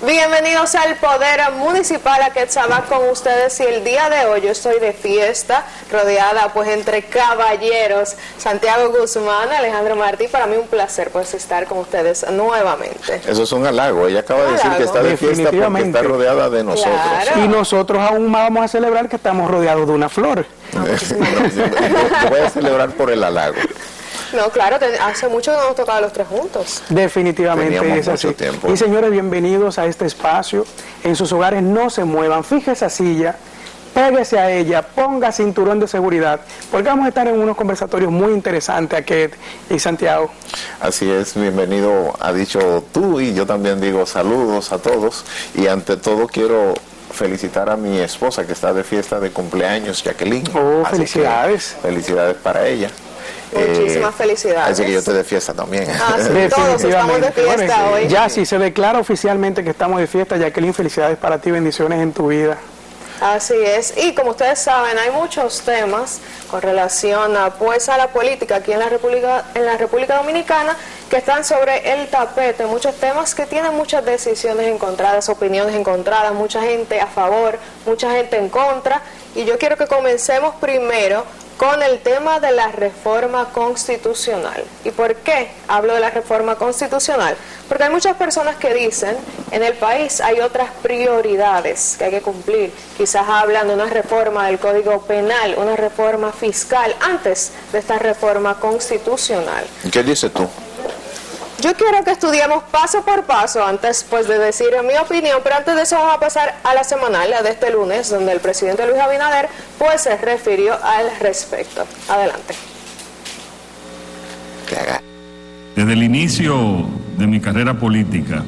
Bienvenidos al Poder Municipal, a Quetzalá con ustedes, y el día de hoy yo estoy de fiesta, rodeada pues entre caballeros, Santiago Guzmán, Alejandro Martí. Para mí un placer pues estar con ustedes nuevamente. Eso es un halago, ella acaba de decir que está de fiesta porque está rodeada de nosotros. Claro. Y nosotros aún más vamos a celebrar que estamos rodeados de una flor. Voy a celebrar por el halago. No, claro, hace mucho que no hemos tocado los tres juntos. Definitivamente es así. Y señores, bienvenidos a este espacio. En sus hogares no se muevan, fije esa silla, péguese a ella, ponga cinturón de seguridad, porque vamos a estar en unos conversatorios muy interesantes aquí y Santiago. Así es, bienvenido, ha dicho tú, y yo también digo saludos a todos, y ante todo quiero felicitar a mi esposa que está de fiesta de cumpleaños, Jacqueline. Oh, felicidades. Felicidades para ella. Muchísimas felicidades. Así que yo estoy de fiesta también. Sí, todos estamos de fiesta hoy. Ya, si se declara oficialmente que estamos de fiesta, Jacqueline, felicidades para ti, bendiciones en tu vida. Así es, y como ustedes saben, hay muchos temas con relación a la política aquí en la República Dominicana que están sobre el tapete, muchos temas que tienen muchas decisiones encontradas, opiniones encontradas, mucha gente a favor, mucha gente en contra, y yo quiero que comencemos primero con el tema de la reforma constitucional. ¿Y por qué hablo de la reforma constitucional? Porque hay muchas personas que dicen, en el país hay otras prioridades que hay que cumplir. Quizás hablan de una reforma del Código Penal, una reforma fiscal, antes de esta reforma constitucional. ¿Qué dices tú? Yo quiero que estudiemos paso por paso antes pues de decir mi opinión, pero antes de eso vamos a pasar a la semanal, la de este lunes, donde el presidente Luis Abinader pues se refirió al respecto. Adelante. Desde el inicio de mi carrera política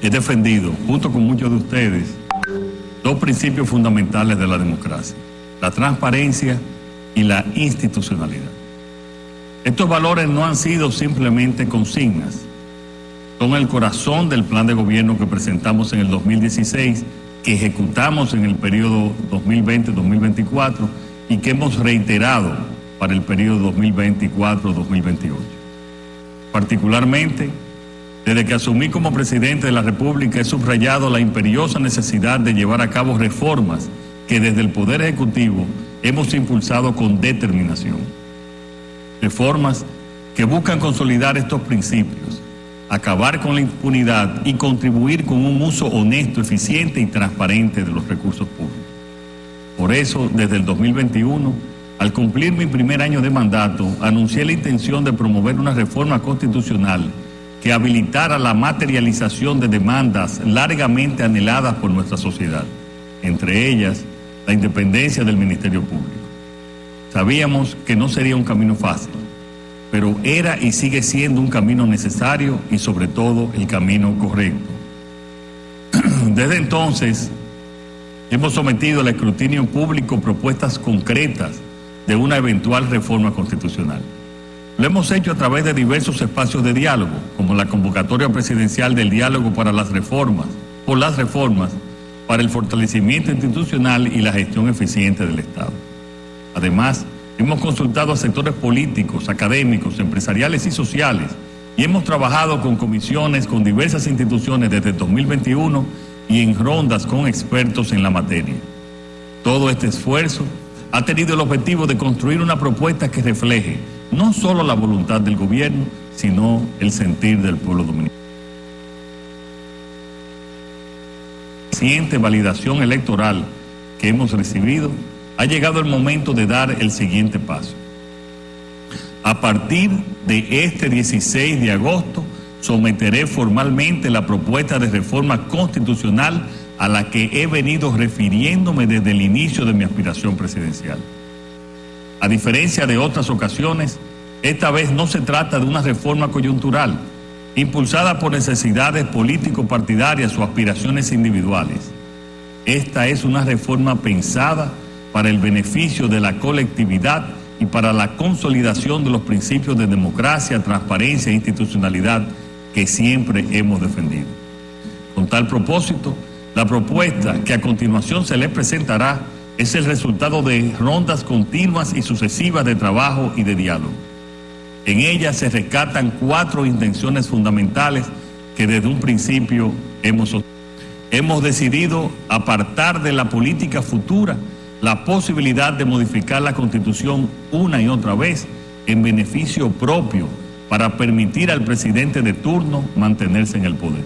he defendido, junto con muchos de ustedes, dos principios fundamentales de la democracia: la transparencia y la institucionalidad. Estos valores no han sido simplemente consignas, son el corazón del plan de gobierno que presentamos en el 2016, que ejecutamos en el periodo 2020-2024 y que hemos reiterado para el periodo 2024-2028. Particularmente, desde que asumí como presidente de la República, he subrayado la imperiosa necesidad de llevar a cabo reformas que desde el Poder Ejecutivo hemos impulsado con determinación. Reformas que buscan consolidar estos principios, acabar con la impunidad y contribuir con un uso honesto, eficiente y transparente de los recursos públicos. Por eso, desde el 2021, al cumplir mi primer año de mandato, anuncié la intención de promover una reforma constitucional que habilitara la materialización de demandas largamente anheladas por nuestra sociedad, entre ellas la independencia del Ministerio Público. Sabíamos que no sería un camino fácil, pero era y sigue siendo un camino necesario y sobre todo el camino correcto. Desde entonces hemos sometido al escrutinio público propuestas concretas de una eventual reforma constitucional. Lo hemos hecho a través de diversos espacios de diálogo, como la convocatoria presidencial del diálogo por las reformas, para el fortalecimiento institucional y la gestión eficiente del Estado. Además, hemos consultado a sectores políticos, académicos, empresariales y sociales, y hemos trabajado con comisiones con diversas instituciones desde 2021 y en rondas con expertos en la materia. Todo este esfuerzo ha tenido el objetivo de construir una propuesta que refleje no solo la voluntad del gobierno, sino el sentir del pueblo dominicano. La reciente validación electoral que hemos recibido, ha llegado el momento de dar el siguiente paso. A partir de este 16 de agosto, someteré formalmente la propuesta de reforma constitucional a la que he venido refiriéndome desde el inicio de mi aspiración presidencial. A diferencia de otras ocasiones, esta vez no se trata de una reforma coyuntural, impulsada por necesidades político-partidarias o aspiraciones individuales. Esta es una reforma pensada para el beneficio de la colectividad y para la consolidación de los principios de democracia, transparencia e institucionalidad que siempre hemos defendido. Con tal propósito, la propuesta que a continuación se le presentará es el resultado de rondas continuas y sucesivas de trabajo y de diálogo. En ella se rescatan 4 intenciones fundamentales que desde un principio Hemos decidido apartar de la política futura la posibilidad de modificar la Constitución una y otra vez en beneficio propio para permitir al presidente de turno mantenerse en el poder.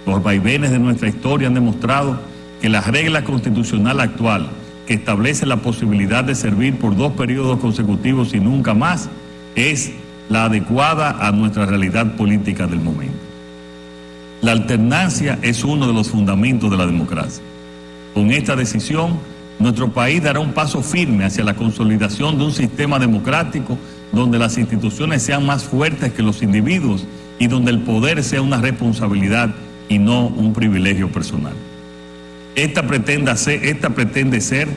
Los vaivenes de nuestra historia han demostrado que la regla constitucional actual, que establece la posibilidad de servir por 2 periodos consecutivos y nunca más, es la adecuada a nuestra realidad política del momento. La alternancia es uno de los fundamentos de la democracia. Con esta decisión, nuestro país dará un paso firme hacia la consolidación de un sistema democrático donde las instituciones sean más fuertes que los individuos y donde el poder sea una responsabilidad y no un privilegio personal. Esta pretende ser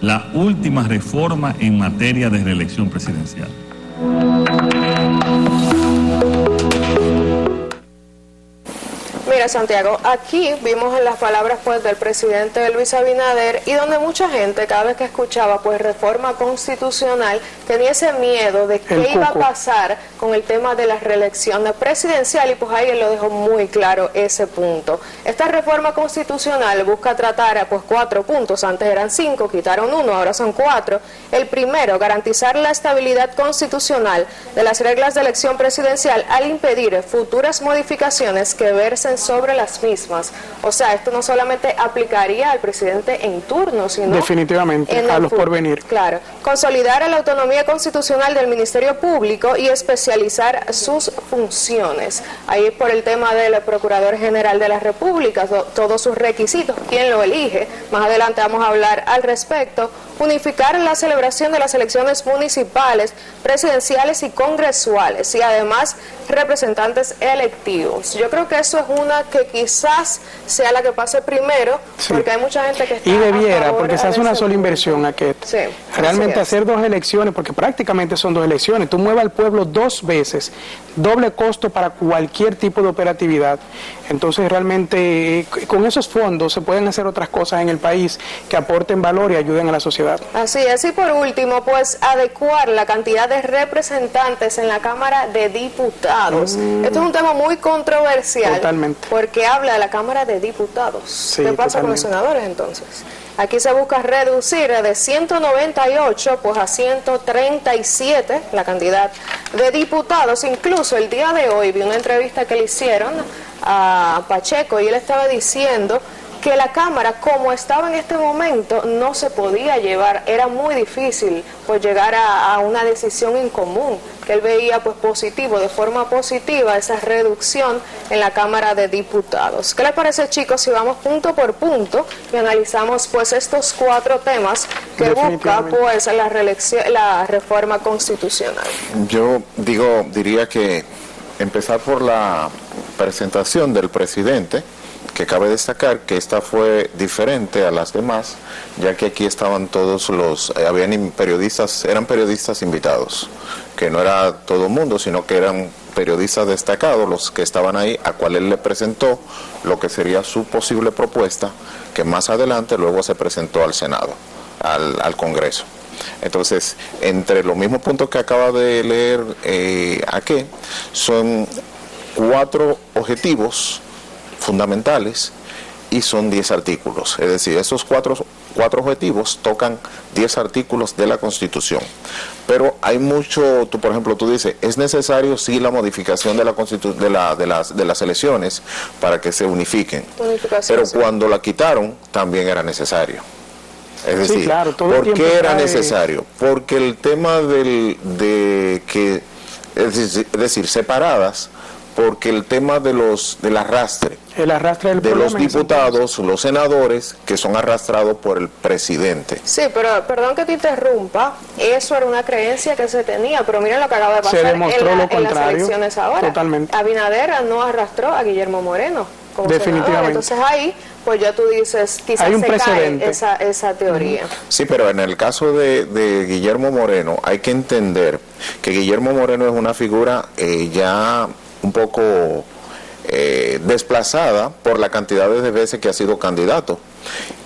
la última reforma en materia de reelección presidencial. Mira, Santiago, aquí vimos en las palabras pues del presidente Luis Abinader, y donde mucha gente cada vez que escuchaba pues reforma constitucional tenía ese miedo de qué iba a pasar con el tema de la reelección presidencial, y pues ahí él lo dejó muy claro ese punto. Esta reforma constitucional busca tratar pues 4 puntos, antes eran 5, quitaron 1, ahora son 4. El primero, garantizar la estabilidad constitucional de las reglas de elección presidencial al impedir futuras modificaciones que versen sobre las mismas. O sea, esto no solamente aplicaría al presidente en turno, sino definitivamente a los porvenir. Claro. Consolidar la autonomía constitucional del Ministerio Público y especializar sus funciones. Ahí por el tema del Procurador General de la República, todos sus requisitos, quién lo elige. Más adelante vamos a hablar al respecto. Unificar la celebración de las elecciones municipales, presidenciales y congresuales, y además representantes electivos. Yo creo que eso es una que quizás sea la que pase primero, sí, porque hay mucha gente que está y debiera, porque se hace una sola inversión aquí. Sí, realmente hacer 2 elecciones, porque prácticamente son 2 elecciones, tú mueves al pueblo 2 veces, doble costo para cualquier tipo de operatividad. Entonces realmente con esos fondos se pueden hacer otras cosas en el país que aporten valor y ayuden a la sociedad. Así es, y por último, pues adecuar la cantidad de representantes en la Cámara de Diputados. Esto es un tema muy controversial. Totalmente. Porque habla de la Cámara de Diputados. Sí, ¿qué pasa con los senadores entonces? Aquí se busca reducir de 198 pues a 137 la cantidad de diputados. Incluso el día de hoy vi una entrevista que le hicieron a Pacheco y él estaba diciendo que la Cámara, como estaba en este momento, no se podía llevar, era muy difícil pues llegar a una decisión en común, que él veía pues positivo, de forma positiva, esa reducción en la Cámara de Diputados. ¿Qué les parece, chicos, si vamos punto por punto y analizamos pues estos 4 temas que busca pues la reforma constitucional? Yo diría que empezar por la presentación del presidente, que cabe destacar que esta fue diferente a las demás, ya que aquí estaban todos eran periodistas invitados, que no era todo el mundo, sino que eran periodistas destacados los que estaban ahí, a cual él le presentó lo que sería su posible propuesta, que más adelante luego se presentó al Senado, al Congreso. Entonces, entre los mismos puntos que acaba de leer aquí, son 4 objetivos fundamentales y son 10 artículos, es decir, esos cuatro objetivos tocan 10 artículos de la Constitución, pero hay mucho, por ejemplo, tú dices, es necesario sí la modificación de de las elecciones para que se unifiquen, pero cuando la quitaron también era necesario. Es decir, sí, claro, ¿por qué era necesario? Porque el tema es decir, separadas, porque el tema del arrastre de los diputados, los senadores, que son arrastrados por el presidente. Sí, pero perdón que te interrumpa, eso era una creencia que se tenía, pero miren lo que acaba de pasar en las elecciones ahora. Totalmente. Abinader no arrastró a Guillermo Moreno como definitivamente senador. Entonces ahí, pues ya tú dices, quizás hay un se precedente. cae esa teoría. Sí, pero en el caso de Guillermo Moreno hay que entender que Guillermo Moreno es una figura ya un poco desplazada por la cantidad de veces que ha sido candidato,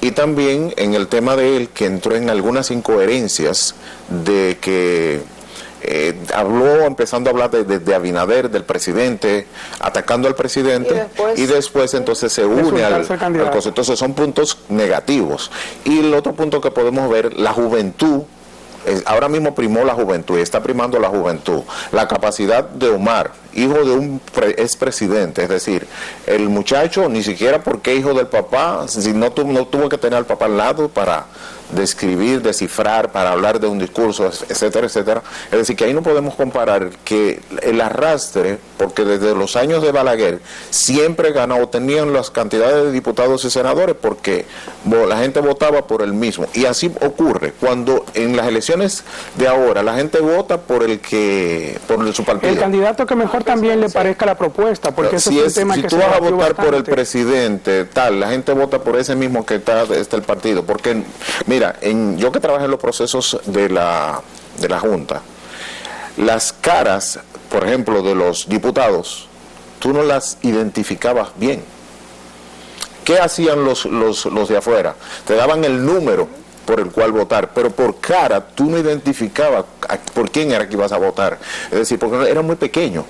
y también en el tema de él, que entró en algunas incoherencias de que habló empezando a hablar de Abinader, del presidente, atacando al presidente, y después entonces se une al cosa. Entonces son puntos negativos. Y el otro punto que podemos ver, la juventud. Ahora mismo primó la juventud, y está primando la juventud. La capacidad de Omar, hijo de un expresidente, es decir, el muchacho ni siquiera porque hijo del papá, si no tuvo que tener al papá al lado para describir, descifrar, para hablar de un discurso, etcétera, etcétera. Es decir, que ahí no podemos comparar que el arrastre, porque desde los años de Balaguer siempre ganó, tenían las cantidades de diputados y senadores porque la gente votaba por el mismo. Y así ocurre cuando en las elecciones de ahora la gente vota por su partido. El candidato que mejor también le parezca la propuesta, porque ese es un tema que si tú vas a votar por el presidente, tal, la gente vota por ese mismo que está el partido, porque mira, yo que trabajé en los procesos de la Junta, las caras, por ejemplo, de los diputados, tú no las identificabas bien. ¿Qué hacían los de afuera? Te daban el número por el cual votar, pero por cara tú no identificabas por quién era que ibas a votar. Es decir, porque era muy pequeño.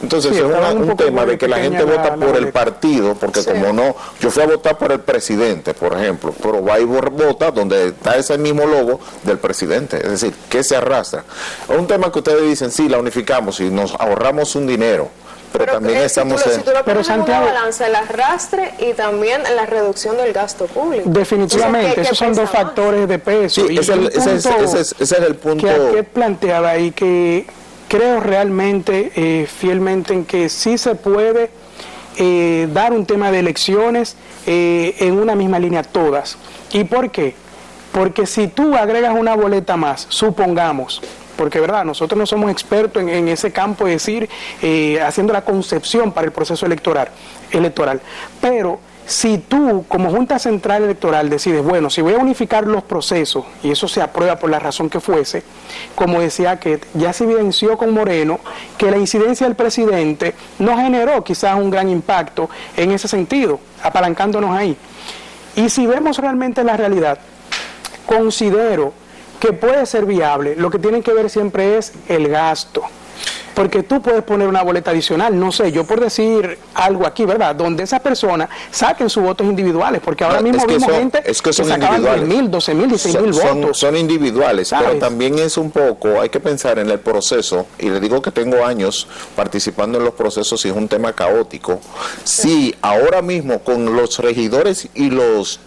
Entonces sí, es un tema de que la gente vota por el partido, porque como no, yo fui a votar por el presidente, por ejemplo, pero va y vota donde está ese mismo logo del presidente, es decir, que se arrastra. Es un tema que ustedes dicen, sí, la unificamos y nos ahorramos un dinero, pero también estamos si tú lo pones en una balanza, el arrastre y también la reducción del gasto público. Definitivamente, esos son dos factores de peso. Sí, ese es el punto que aquí planteaba y que creo realmente, fielmente, en que sí se puede dar un tema de elecciones en una misma línea todas. ¿Y por qué? Porque si tú agregas una boleta más, supongamos, porque verdad, nosotros no somos expertos en ese campo, es decir, haciendo la concepción para el proceso electoral, pero si tú, como Junta Central Electoral, decides, bueno, si voy a unificar los procesos, y eso se aprueba por la razón que fuese, como decía que ya se evidenció con Moreno, que la incidencia del presidente no generó quizás un gran impacto en ese sentido, apalancándonos ahí. Y si vemos realmente la realidad, considero que puede ser viable, lo que tiene que ver siempre es el gasto. Porque tú puedes poner una boleta adicional, no sé, yo por decir algo aquí, ¿verdad? Donde esas personas saquen sus votos individuales, porque ahora mismo vimos gente que sacaban 10.000, 12.000, 16.000 votos. Son individuales, ¿sabes? Pero también es un poco, hay que pensar en el proceso, y les digo que tengo años participando en los procesos y es un tema caótico. Sí, ahora mismo con los regidores y los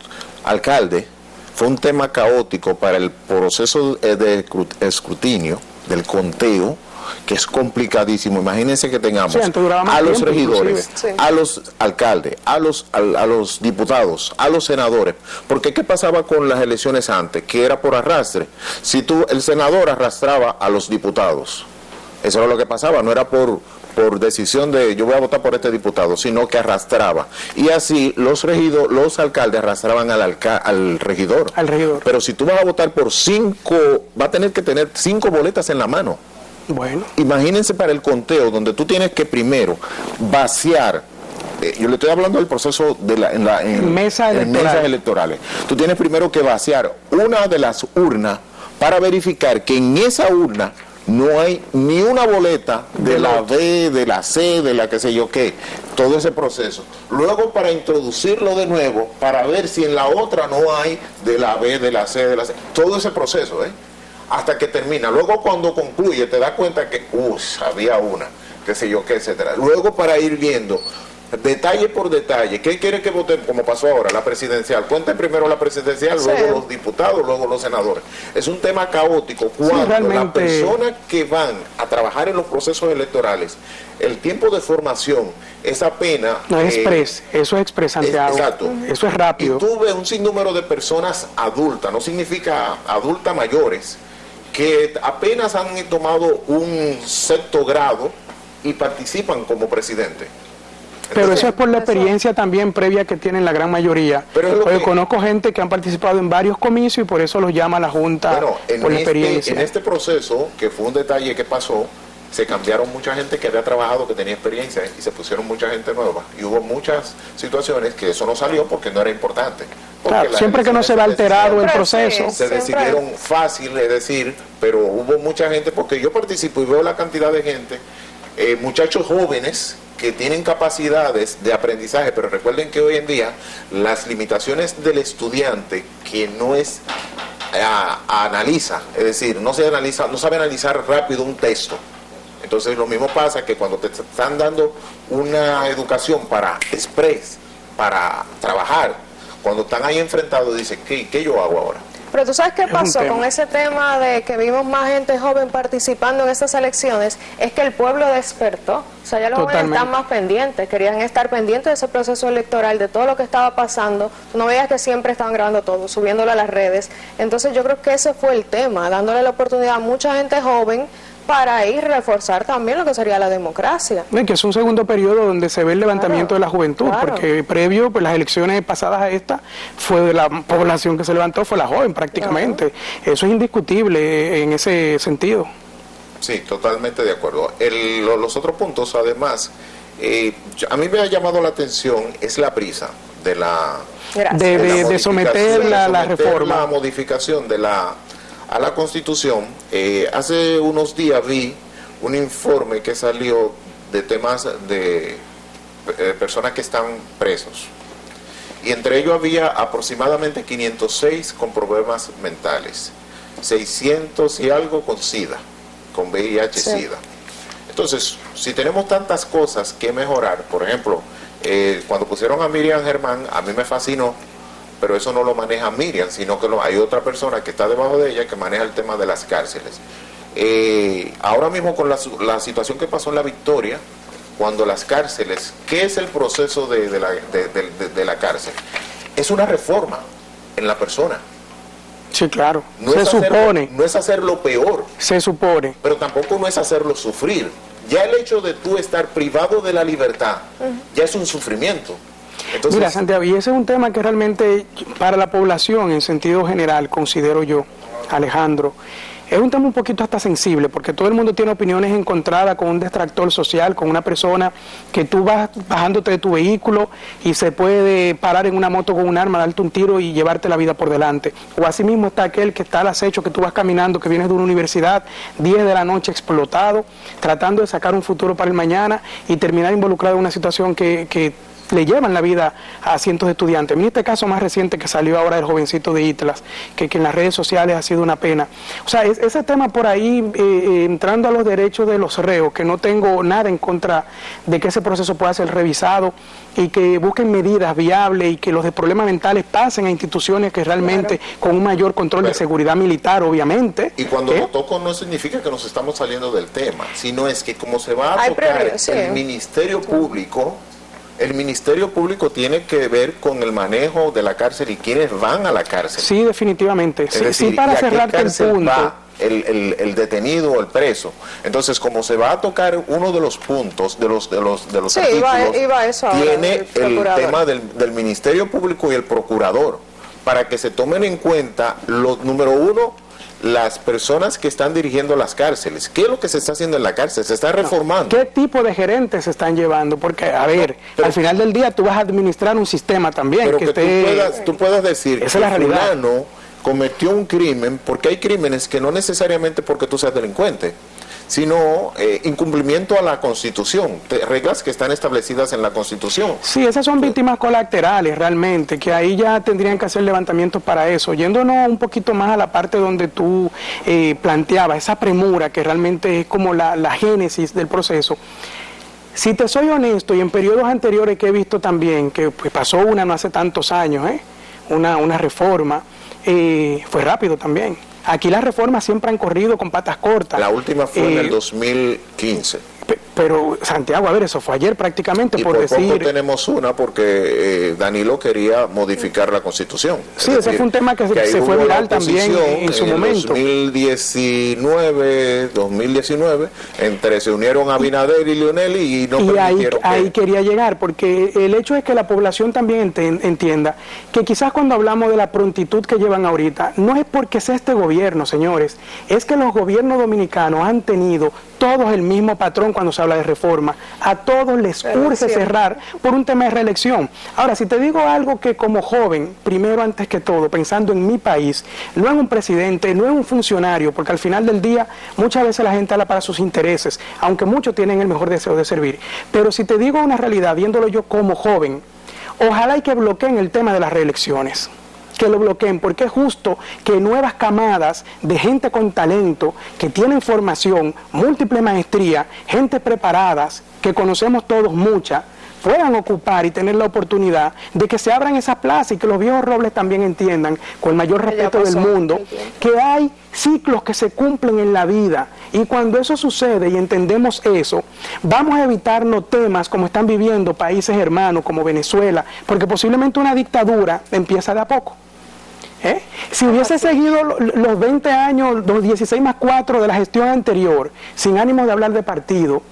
alcaldes, fue un tema caótico para el proceso de escrutinio, del conteo, que es complicadísimo. Imagínense que tengamos a los regidores, a los alcaldes, a los diputados, a los senadores, porque ¿qué pasaba con las elecciones antes? Que era por arrastre. Si el senador arrastraba a los diputados, eso era lo que pasaba, no era por decisión de yo voy a votar por este diputado, sino que arrastraba. Y así los alcaldes arrastraban al regidor. Pero si tú vas a votar por 5, va a tener que tener 5 boletas en la mano. Bueno. Imagínense para el conteo, donde tú tienes que primero vaciar, yo le estoy hablando del proceso en mesas electorales. Tú tienes primero que vaciar una de las urnas para verificar que en esa urna no hay ni una boleta de la B, de la C, de la que sé yo qué, todo ese proceso. Luego para introducirlo de nuevo, para ver si en la otra no hay de la B, de la C, todo ese proceso, hasta que termina. Luego cuando concluye te das cuenta que había una, qué sé yo qué, etcétera. Luego para ir viendo detalle por detalle, ¿qué quiere que voten? Como pasó ahora, la presidencial. Cuenten primero la presidencial, luego los diputados, luego los senadores. Es un tema caótico cuando las personas que van a trabajar en los procesos electorales, el tiempo de formación es apenas... No es eso es express, Santiago. Exacto. Eso es rápido. Y tú ves un sinnúmero de personas adultas, no significa adultas mayores, que apenas han tomado un 6º grado y participan como presidente. Pero eso es por la experiencia también previa que tienen la gran mayoría. Porque conozco gente que han participado en varios comicios y por eso los llama la Junta por la experiencia. En este proceso, que fue un detalle que pasó, se cambiaron mucha gente que había trabajado, que tenía experiencia, y se pusieron mucha gente nueva. Y hubo muchas situaciones que eso no salió porque no era importante. Claro, siempre que no se ve alterado el proceso. Se decidieron fácil, es decir, pero hubo mucha gente, porque yo participo y veo la cantidad de gente, muchachos jóvenes que tienen capacidades de aprendizaje, pero recuerden que hoy en día las limitaciones del estudiante que no es analiza, es decir, no sabe analizar rápido un texto. Entonces lo mismo pasa que cuando te están dando una educación para express, para trabajar, cuando están ahí enfrentados dicen, ¿qué yo hago ahora? Pero tú sabes qué pasó con ese tema de que vimos más gente joven participando en estas elecciones, es que el pueblo despertó. O sea, ya los jóvenes están más pendientes, querían estar pendientes de ese proceso electoral, de todo lo que estaba pasando. Tú no veías que siempre estaban grabando todo, subiéndolo a las redes. Entonces yo creo que ese fue el tema, dándole la oportunidad a mucha gente joven para ir reforzar también lo que sería la democracia. Que es un segundo periodo donde se ve el levantamiento de la juventud, porque previo, pues las elecciones pasadas a esta, fue de la población que se levantó, fue la joven prácticamente. Eso es indiscutible en ese sentido. Sí, totalmente de acuerdo. Los otros puntos, además, a mí me ha llamado la atención, es la prisa de de someter la reforma. La modificación a la Constitución. Hace unos días vi un informe que salió de temas de personas que están presos, y entre ellos había aproximadamente 506 con problemas mentales, 600 y algo con SIDA, con VIH-Sida. Entonces, si tenemos tantas cosas que mejorar, por ejemplo, cuando pusieron a Miriam Germán, a mí me fascinó, pero eso no lo maneja Miriam, sino que hay otra persona que está debajo de ella que maneja el tema de las cárceles. Ahora mismo con la situación que pasó en La Victoria, cuando las cárceles, ¿qué es el proceso de la cárcel? Es una reforma en la persona. Sí, claro. No es hacerlo peor. Se supone. Pero tampoco no es hacerlo sufrir. Ya el hecho de tú estar privado de la libertad, ya es un sufrimiento. Entonces, mira, Santiago, y ese es un tema que realmente para la población en sentido general, considero yo, Alejandro, es un tema un poquito hasta sensible, porque todo el mundo tiene opiniones encontradas con un distractor social, con una persona que tú vas bajándote de tu vehículo y se puede parar en una moto con un arma, darte un tiro y llevarte la vida por delante. O así mismo está aquel que está al acecho, que tú vas caminando, que vienes de una universidad, 10 de la noche explotado, tratando de sacar un futuro para el mañana y terminar involucrado en una situación que le llevan la vida a cientos de estudiantes. En este caso más reciente que salió ahora del jovencito de Itlas, que en las redes sociales ha sido una pena. O sea, ese tema por ahí, entrando a los derechos de los reos, que no tengo nada en contra de que ese proceso pueda ser revisado y que busquen medidas viables y que los de problemas mentales pasen a instituciones que realmente con un mayor control de seguridad militar, obviamente. Y cuando lo toco no significa que nos estamos saliendo del tema, sino es que como se va a tocar el Ministerio Público, el Ministerio Público tiene que ver con el manejo de la cárcel y quienes van a la cárcel. Sí, definitivamente. Es decir, sí, para cerrarte el punto. Va el detenido o el preso. Entonces, como se va a tocar uno de los puntos de los artículos, tiene el tema del Ministerio Público y el procurador, para que se tomen en cuenta número uno, las personas que están dirigiendo las cárceles. ¿Qué es lo que se está haciendo en la cárcel? Se está reformando. ¿Qué tipo de gerentes se están llevando? Porque, a ver, al final del día tú vas a administrar un sistema también. Pero tú puedas decir que fulano cometió un crimen, porque hay crímenes que no necesariamente porque tú seas delincuente, sino incumplimiento a la Constitución, reglas que están establecidas en la Constitución. Sí, esas son víctimas colaterales realmente, que ahí ya tendrían que hacer levantamientos para eso. Yéndonos un poquito más a la parte donde tú planteabas, esa premura que realmente es como la génesis del proceso. Si te soy honesto, y en periodos anteriores que he visto también, que pues, pasó una no hace tantos años, una reforma, fue rápido también. Aquí las reformas siempre han corrido con patas cortas. La última fue en el 2015. Pero, Santiago, a ver, eso fue ayer prácticamente, y por decir... poco tenemos una porque Danilo quería modificar la Constitución. Sí, ese fue un tema que se fue viral también en su momento. En 2019, se unieron Abinader y Leonel y no permitieron ahí quería llegar, porque el hecho es que la población también entienda que quizás cuando hablamos de la prontitud que llevan ahorita, no es porque sea este gobierno, señores, es que los gobiernos dominicanos han tenido todos el mismo patrón cuando se habla de reforma. A todos les urge cerrar por un tema de reelección. Ahora, si te digo algo que como joven, primero antes que todo, pensando en mi país, no en un presidente, no en un funcionario, porque al final del día muchas veces la gente habla para sus intereses, aunque muchos tienen el mejor deseo de servir. Pero si te digo una realidad, viéndolo yo como joven, ojalá y que bloqueen el tema de las reelecciones. Que lo bloqueen, porque es justo que nuevas camadas de gente con talento, que tienen formación, múltiple maestría, gente preparadas, que conocemos todos mucha, puedan ocupar y tener la oportunidad de que se abran esas plazas y que los viejos robles también entiendan, con el mayor respeto del mundo, que hay ciclos que se cumplen en la vida, y cuando eso sucede y entendemos eso, vamos a evitarnos temas como están viviendo países hermanos como Venezuela, porque posiblemente una dictadura empieza de a poco. Si hubiese seguido los 20 años, los 16 más 4 de la gestión anterior, sin ánimo de hablar de partido,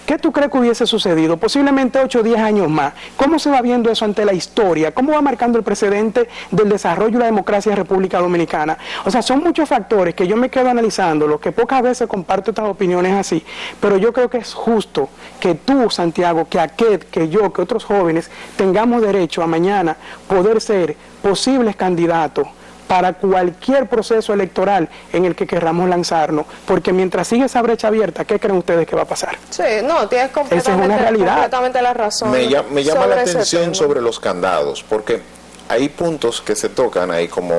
¿qué tú crees que hubiese sucedido? Posiblemente 8 o 10 años más. ¿Cómo se va viendo eso ante la historia? ¿Cómo va marcando el precedente del desarrollo y la democracia de República Dominicana? O sea, son muchos factores que yo me quedo analizando, los que pocas veces comparto estas opiniones así, pero yo creo que es justo que tú, Santiago, que aquel, que yo, que otros jóvenes, tengamos derecho a mañana poder ser posibles candidatos para cualquier proceso electoral en el que querramos lanzarnos, porque mientras sigue esa brecha abierta, ¿qué creen ustedes que va a pasar? Sí, no, tienes completamente la razón. Me llama la atención sobre los candados, porque hay puntos que se tocan ahí, como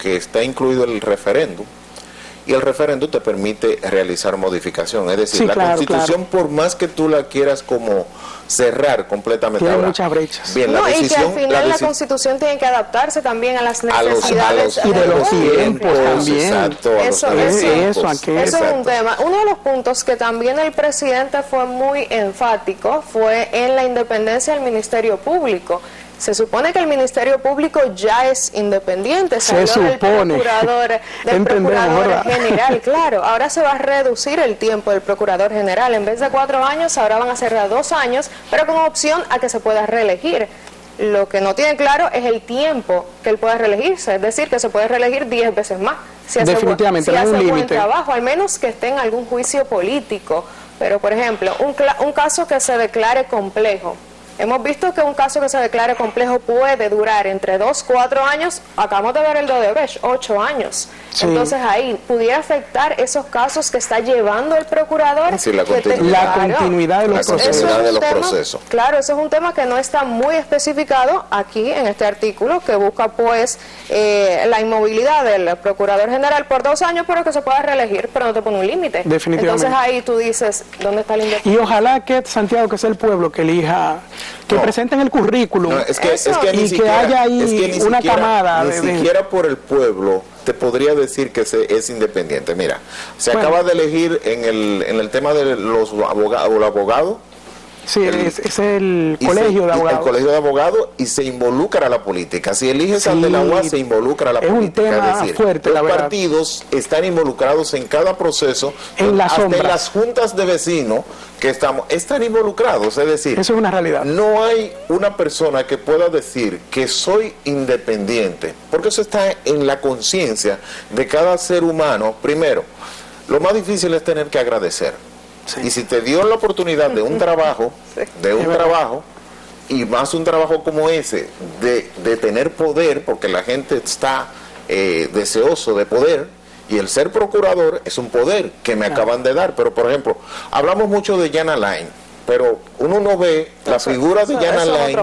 que está incluido el referéndum, y el referéndum te permite realizar modificación, es decir, la Constitución, por más que tú la quieras como cerrar completamente, tiene muchas brechas. Bien, no, y que al final la Constitución tiene que adaptarse también a las necesidades y de los tiempos también. Exacto, eso es un tema. Uno de los puntos que también el presidente fue muy enfático fue en la independencia del Ministerio Público. Se supone que el Ministerio Público ya es independiente, salió del procurador general, claro. Ahora se va a reducir el tiempo del procurador general. En vez de 4 años, ahora van a ser 2 años, pero con opción a que se pueda reelegir. Lo que no tiene claro es el tiempo que él pueda reelegirse, es decir, que se puede reelegir 10 veces más. Si definitivamente, hace, no hay un buen límite. trabajo, al menos que esté en algún juicio político. Pero, por ejemplo, un caso que se declare complejo. Hemos visto que un caso que se declare complejo puede durar entre 2 a 4 años. Acabamos de ver el de Odebrecht, 8 años. Sí. Entonces ahí pudiera afectar esos casos que está llevando el procurador. Es decir, la continuidad de los procesos. Claro, eso es un tema que no está muy especificado aquí en este artículo, que busca pues la inmovilidad del procurador general por 2 años, pero que se pueda reelegir, pero no te pone un límite. Definitivamente. Entonces ahí tú dices, ¿dónde está el independiente? Y ojalá que Santiago, que sea el pueblo que elija, que presenten el currículum, que haya ahí una camada. Ni siquiera por el pueblo te podría decir que es independiente. Mira, se acaba de elegir en el tema de los abogados. Sí, es el colegio de abogados. El colegio de abogados, y se involucra a la política. Si eliges al de la UAS, se involucra a la política. Un tema fuerte, los partidos están involucrados en cada proceso, hasta en las juntas de vecinos que están involucrados. Es decir, eso es una realidad. No hay una persona que pueda decir que soy independiente, porque eso está en la conciencia de cada ser humano. Primero, lo más difícil es tener que agradecer. Sí. Y si te dio la oportunidad de un trabajo, y más un trabajo como ese, de tener poder, porque la gente está deseoso de poder, y el ser procurador es un poder que me acaban de dar. Pero, por ejemplo, hablamos mucho de Jan Alain, pero uno no ve la figura de Jan Alain.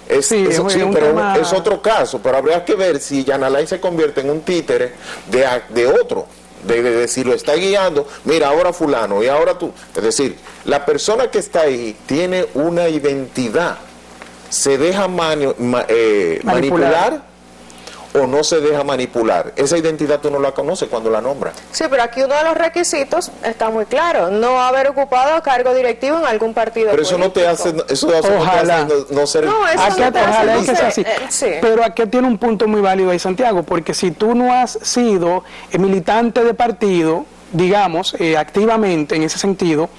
Es otro caso, pero habría que ver si Jan Alain se convierte en un títere de otro. De si lo está guiando, mira, ahora fulano y ahora tú. Es decir, la persona que está ahí tiene una identidad. ¿Se deja manipular o no se deja manipular? Esa identidad tú no la conoces cuando la nombras. Sí, pero aquí uno de los requisitos está muy claro: no haber ocupado cargo directivo en algún partido pero político. Eso no te hace no ser... Pero aquí tiene un punto muy válido ahí, Santiago, porque si tú no has sido militante de partido, digamos, activamente en ese sentido,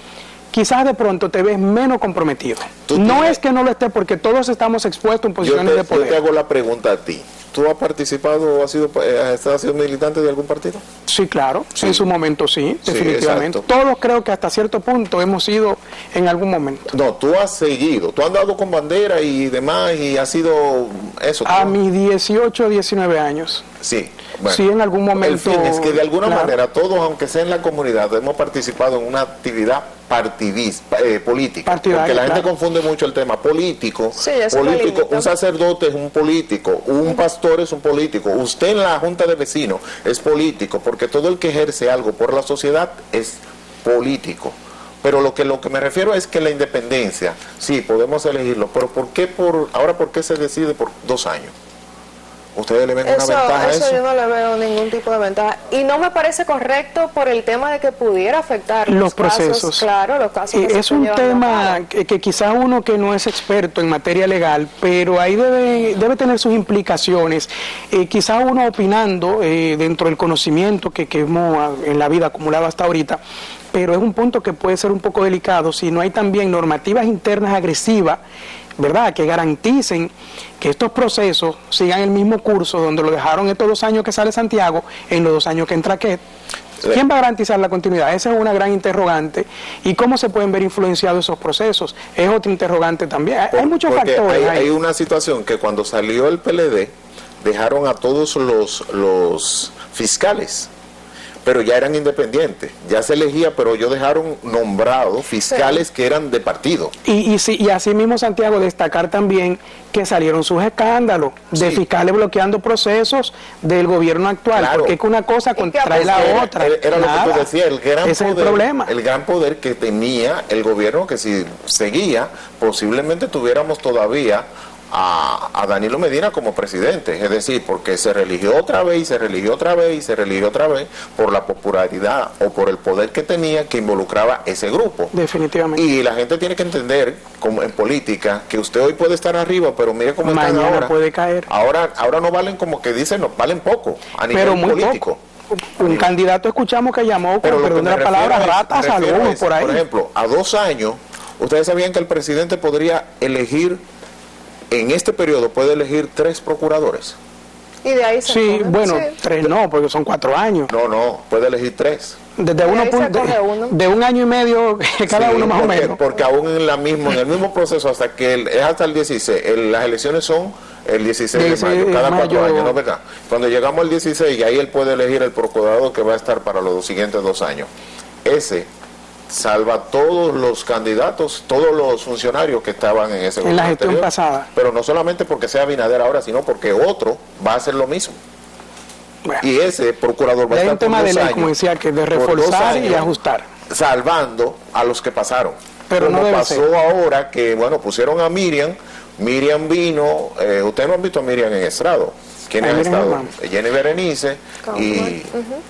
quizás de pronto te ves menos comprometido. No es que no lo esté, porque todos estamos expuestos en posiciones de poder. Yo te hago la pregunta a ti. ¿Tú has participado o has sido militante de algún partido? Sí, claro, sí. En su momento sí, definitivamente. Sí, todos creo que hasta cierto punto hemos sido en algún momento. No, tú has seguido, tú has andado con bandera y demás y has sido eso. A mis 18, 19 años. Sí. Bueno, sí, en algún momento. El fin es que de alguna manera todos, aunque sea en la comunidad, hemos participado en una actividad política. Porque la gente confunde mucho el tema político. Sí, político, un sacerdote es un político, un pastor es un político, usted en la junta de vecinos es político, porque todo el que ejerce algo por la sociedad es político. Pero lo que me refiero es que la independencia, sí, podemos elegirlo, pero ¿por qué se decide por 2 años? ¿Ustedes le ven una ventaja a eso? Yo no le veo ningún tipo de ventaja. Y no me parece correcto por el tema de que pudiera afectar los procesos. Claro, los casos. Es un tema que quizás uno que no es experto en materia legal, pero ahí debe tener sus implicaciones. Quizás uno opinando dentro del conocimiento que hemos en la vida acumulado hasta ahorita, pero es un punto que puede ser un poco delicado si no hay también normativas internas agresivas, ¿verdad?, que garanticen que estos procesos sigan el mismo curso donde lo dejaron estos 2 años que sale Santiago, en los 2 años que entra Ket. ¿Quién va a garantizar la continuidad? Esa es una gran interrogante. ¿Y cómo se pueden ver influenciados esos procesos? Es otra interrogante también. Hay muchos factores. Hay una situación que cuando salió el PLD, dejaron a todos los fiscales, pero ya eran independientes, ya se elegía, pero ellos dejaron nombrados fiscales que eran de partido. Y así mismo, Santiago, destacar también que salieron sus escándalos de fiscales bloqueando procesos del gobierno actual, porque es que una cosa contrae la otra. Era lo que tú decías, ese es el problema. El gran poder que tenía el gobierno, que si seguía, posiblemente tuviéramos todavía a Danilo Medina como presidente, es decir, porque se religió otra vez y se religió otra vez y se religió otra vez por la popularidad o por el poder que tenía, que involucraba ese grupo. Definitivamente. Y la gente tiene que entender, como en política, que usted hoy puede estar arriba, pero mire cómo están ahora. Mañana puede caer. Ahora no valen, como que dicen, no valen poco a nivel pero muy político. Poco. Un candidato escuchamos que llamó, con perdón de la palabra, ratas a luz por ahí. Por ejemplo, a 2 años, ustedes sabían que el presidente podría elegir, en este periodo puede elegir 3 procuradores. Y de ahí se bueno, 3 no, porque son 4 años. No, puede elegir 3. Desde de 1 año y medio cada uno más o menos. Porque aún en el mismo proceso, es hasta el 16, las elecciones son el 16 de mayo, cada 4 años, ¿no es verdad? Cuando llegamos al 16, ahí él puede elegir el procurador que va a estar para los siguientes 2 años. Ese salva todos los candidatos, todos los funcionarios que estaban en ese gobierno. En la gestión pasada. Pero no solamente porque sea Abinader ahora, sino porque otro va a hacer lo mismo. Bueno, y ese procurador va a estar un tema de ley, como decía, que de reforzar y ajustar. Salvando a los que pasaron. Pero como no debe pasó ser. Ahora que, pusieron a Miriam vino, ustedes no han visto a Miriam en estrado. ¿Quiénes han estado? Jenny Berenice y...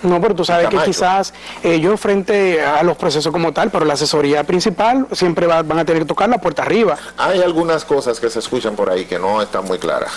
No, pero tú sabes que quizás ellos frente a los procesos como tal, pero la asesoría principal siempre van a tener que tocar la puerta arriba. Hay algunas cosas que se escuchan por ahí que no están muy claras.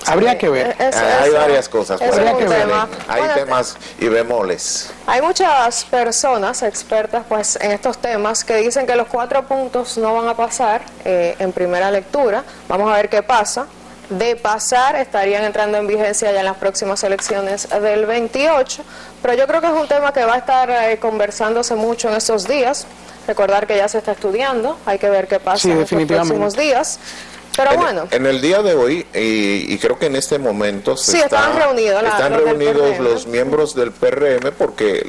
Habría que ver. Hay varias cosas. Habría que ver. Hay temas y bemoles. Hay muchas personas expertas en estos temas que dicen que los 4 puntos no van a pasar en primera lectura. Vamos a ver qué pasa. De pasar, estarían entrando en vigencia ya en las próximas elecciones del 28, pero yo creo que es un tema que va a estar conversándose mucho en estos días. Recordar que ya se está estudiando, hay que ver qué pasa en los próximos días. Pero bueno. En el día de hoy, y creo que en este momento están reunidos los miembros del PRM porque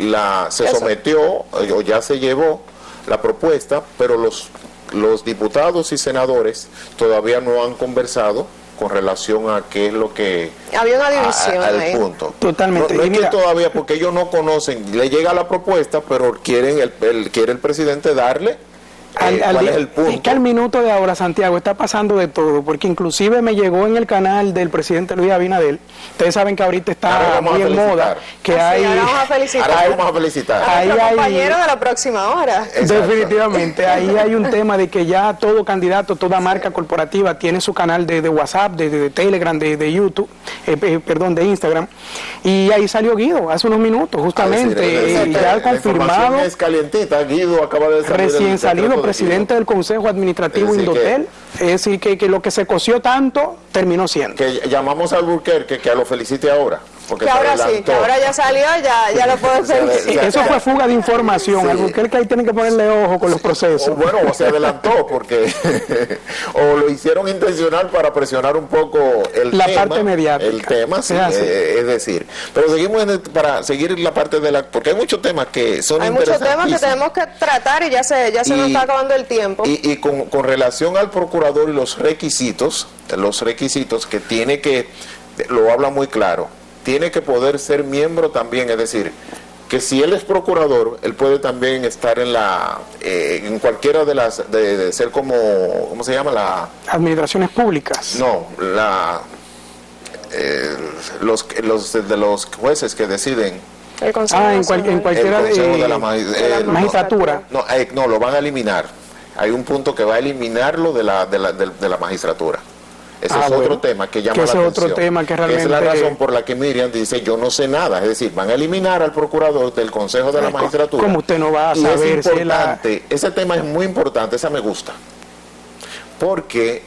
se sometió o ya se llevó la propuesta, pero los diputados y senadores todavía no han conversado con relación a qué es lo que... Había una división al ahí. punto. Totalmente. No es que todavía, porque ellos no conocen, le llega la propuesta, pero quiere el presidente darle ¿Cuál es el punto? Es que al minuto de ahora, Santiago, está pasando de todo, porque inclusive me llegó en el canal del presidente Luis Abinader. Ustedes saben que ahorita está muy en moda, que hay... Ahora vamos a felicitar. Ahora vamos a felicitar. A nuestro compañero de la próxima hora. Exacto. Definitivamente, ahí hay un tema de que ya todo candidato, toda marca corporativa tiene su canal de WhatsApp, de Telegram, de YouTube, de Instagram, y ahí salió Guido hace unos minutos, justamente, ya confirmado. Es calientita, Guido acaba de salir recién salido, presidente del Consejo Administrativo Indotel, es decir, que lo que se coció tanto terminó siendo. Que llamamos al Alburquerque que lo felicite ahora. Que ahora sí, que ahora ya salió, ya lo puedo felicitar. Eso fue fuga de información, Alburquerque ahí tienen que ponerle ojo con los procesos. O se adelantó porque o lo hicieron intencional para presionar un poco la parte mediática. El tema, sí, es decir. Pero seguimos para seguir la parte de la... Porque hay muchos temas que son interesantes. Hay muchos temas que tenemos que tratar y ya se nos está acabando el tiempo. Y con relación al procurador y los requisitos que tiene que... Lo habla muy claro. Tiene que poder ser miembro también, es decir, que si él es procurador, él puede también estar en cualquiera de las, de ser como, ¿cómo se llama? Administraciones públicas. No, los jueces que deciden. El Consejo en cualquiera de la magistratura. No, lo van a eliminar. Hay un punto que va a eliminarlo de la magistratura. Ese es otro tema que llama la atención. Otro tema que realmente... Es la razón por la que Miriam dice, yo no sé nada. Es decir, van a eliminar al procurador del Consejo de la Magistratura. ¿Cómo usted no va a saber? Es importante, ese tema es muy importante, esa me gusta. ¿Por qué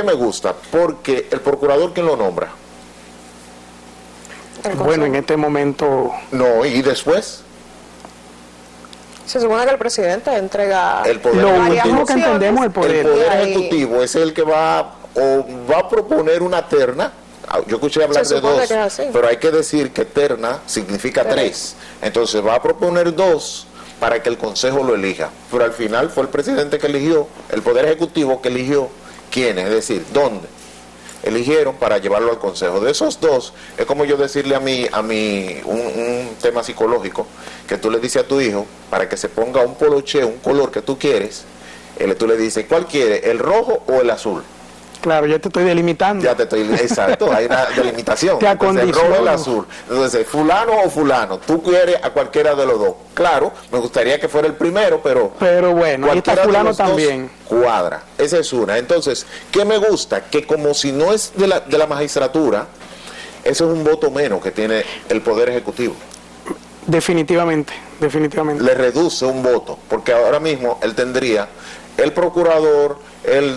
me gusta? Porque el procurador, ¿quién lo nombra? Bueno, en este momento... No, ¿y después? Se supone que el presidente entrega... El poder, lo último que entendemos, el poder ejecutivo es el que va a proponer una terna. Yo escuché hablar de dos, pero hay que decir que terna significa tres. Entonces va a proponer dos para que el Consejo lo elija. Pero al final fue el presidente que eligió, el Poder Ejecutivo que eligió quiénes, es decir, dónde eligieron para llevarlo al Consejo. De esos dos, es como yo decirle a mí un tema psicológico, que tú le dices a tu hijo, para que se ponga un poloché, un color que tú quieres, tú le dices, ¿cuál quiere, el rojo o el azul? Claro, ya te estoy delimitando. Exacto, hay una delimitación. Te acondiciono. El rojo o el azul. Entonces, fulano o fulano, tú quieres a cualquiera de los dos. Claro, me gustaría que fuera el primero, pero bueno, ahí está fulano también. Cuadra, esa es una. Entonces, ¿qué me gusta? Que como si no es de la magistratura, eso es un voto menos que tiene el Poder Ejecutivo. Definitivamente. Le reduce un voto, porque ahora mismo él tendría el procurador,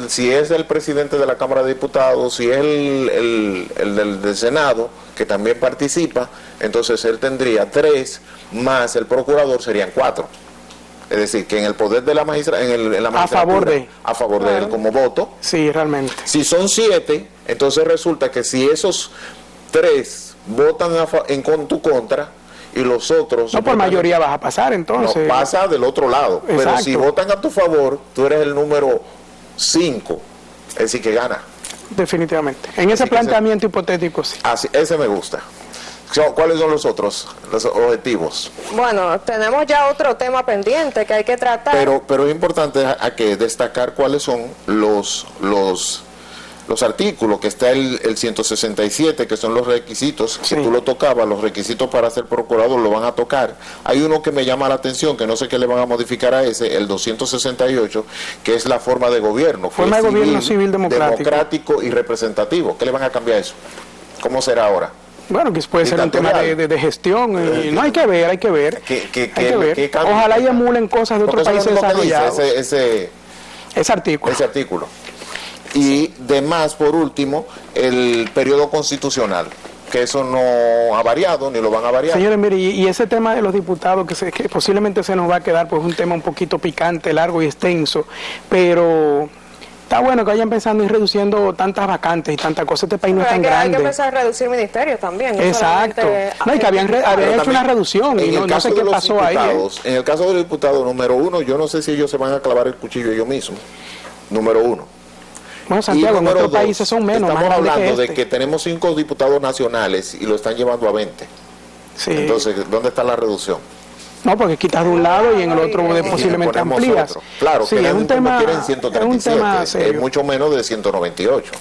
si es el presidente de la Cámara de Diputados, si es el del Senado, que también participa, entonces él tendría 3, más el procurador serían 4. Es decir, que en el poder de la magistratura, en la magistratura, a favor de él como voto. Sí, realmente. Si son 7, entonces resulta que si esos 3 votan en tu contra, y los otros... No, por mayoría vas a pasar, entonces. No, pasa del otro lado. Exacto. Pero si votan a tu favor, tú eres el número 5, es decir, que gana. Definitivamente. En ese planteamiento hipotético, sí. Así, ese me gusta. ¿Cuáles son los otros, los objetivos? Bueno, tenemos ya otro tema pendiente que hay que tratar. Pero es importante que destacar cuáles son los artículos, que está el 167, que son los requisitos, que tú lo tocabas, los requisitos para ser procurador lo van a tocar. Hay uno que me llama la atención, que no sé qué le van a modificar a ese, el 268, que es la forma de gobierno. Forma de gobierno civil democrático y representativo. ¿Qué le van a cambiar eso? ¿Cómo será ahora? Bueno, que puede ser un tema de gestión. No, hay que ver. Hay que ver. Ojalá y emulen cosas de otros países desarrollados. Ese artículo. Y demás, por último, el periodo constitucional, que eso no ha variado, ni lo van a variar. Señores, mire, y ese tema de los diputados, que posiblemente se nos va a quedar, pues un tema un poquito picante, largo y extenso, pero está bueno que vayan pensando en reduciendo tantas vacantes y tantas cosas. Este país no es tan grande. Hay que empezar a reducir ministerios también. Exacto. No, y que habían hecho una reducción y no sé qué pasó ahí. En el caso de los diputados, número 1, yo no sé si ellos se van a clavar el cuchillo ellos mismos. Número 1. Bueno, Santiago, en otros países son menos. Estamos hablando de que tenemos 5 diputados nacionales y lo están llevando a 20. Sí. Entonces, ¿dónde está la reducción? No, porque quitas de un lado y en el otro posiblemente amplías. Otro. Claro, sí, que es un tema, quieren 137, es mucho menos de 198.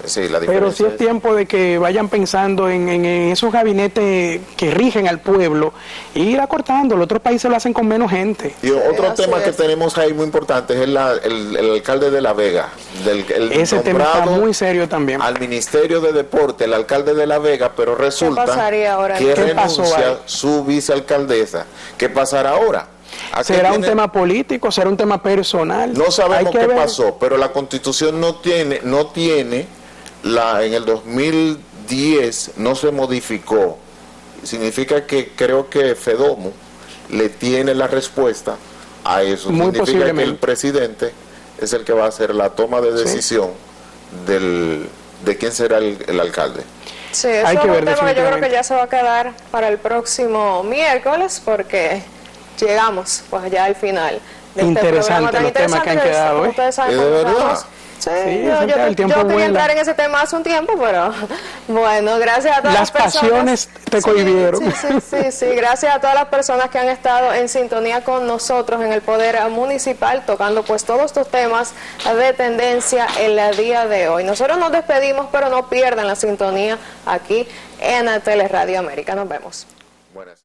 Sí, pero sí es tiempo de que vayan pensando en esos gabinetes que rigen al pueblo y ir acortando. Los otros países lo hacen con menos gente. Y otro tema que tenemos ahí muy importante es el alcalde de La Vega. Ese tema está muy serio también. Al Ministerio de Deporte, el alcalde de La Vega, pero resulta que renuncia su vicealcaldesa. ¿Qué pasará ahora? ¿Será un tema político? ¿Será un tema personal? No sabemos qué pasó, pero la Constitución no tiene en el 2010 no se modificó. Significa que creo que Fedomo le tiene la respuesta a eso. Significa que el presidente es el que va a hacer la toma de decisión de quién será el alcalde. Sí, eso es un tema que yo creo que ya se va a quedar para el próximo miércoles, porque llegamos pues ya al final de interesante los temas que han quedado, ustedes saben, ¿de verdad? Sí, yo quería entrar en ese tema hace un tiempo, pero bueno, gracias a todas las personas. Las pasiones te cohibieron. Sí, gracias a todas las personas que han estado en sintonía con nosotros en el Poder Municipal, tocando pues todos estos temas de tendencia en el día de hoy. Nosotros nos despedimos, pero no pierdan la sintonía aquí en Teleradio América. Nos vemos. Buenas.